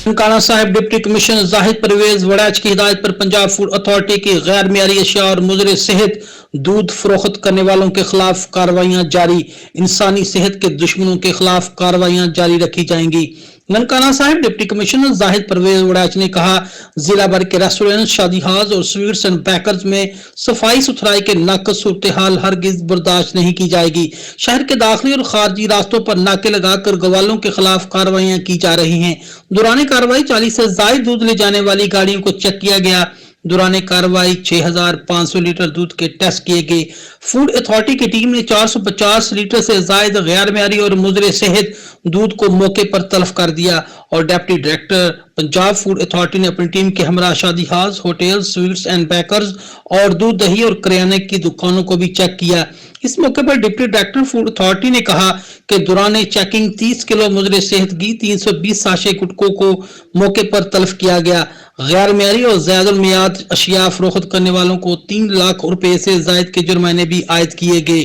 ننکانہ صاحب deputy commissioner زاہد پرویز وڑائچ کی ہدایت پر پنجاب فوڈ اتھارٹی کی غیر معیاری اشیا اور مضر صحت دودھ فروخت کرنے والوں کے خلاف کاروائیاں جاری، انسانی صحت کے دشمنوں کے خلاف کاروائیاں جاری رکھی جائیں گی۔ ننکانہ صاحب ڈپٹی کمشنر زاہد پرویز وڑائچ نے کہا، ضلع بھر کے ریسٹورینٹ، شادی ہاز اور سویٹس اینڈ بیکرز میں صفائی ستھرائی کے ناقص صورتحال ہرگز برداشت نہیں کی جائے گی۔ شہر کے داخلی اور خارجی راستوں پر ناکے لگا کر گوالوں کے خلاف کاروائیاں کی جا رہی ہیں۔ دوران کارروائی 40 سے زائد دودھ لے جانے والی گاڑیوں کو چیک کیا گیا۔ دوران کارروائی 6500 لیٹر دودھ کے ٹیسٹ کیے گئے۔ فوڈ اتھارٹی کی ٹیم نے 450 لیٹر سے زائد غیر معیاری اور مضر صحت دودھ کو موقع پر تلف کر دیا، اور deputy director Punjab food authority نے اپنی ٹیم کے ہمراہ شادی ہاز، ہوٹل، سویٹس اینڈ بیکرز اور دودھ، دہی اور کریانے کی دکانوں کو بھی چیک کیا۔ اس موقع پر ڈپٹی ڈائریکٹر فوڈ اتھارٹی نے کہا کہ دوران چیکنگ 30 کلو مضر صحت گھی، 320 ساشے گٹکوں کو موقع پر تلف کیا گیا۔ غیر معیاری اور زائد المیعاد اشیاء فروخت کرنے والوں کو 3 لاکھ روپے سے زائد کے جرمانے بھی عائد کیے گئے۔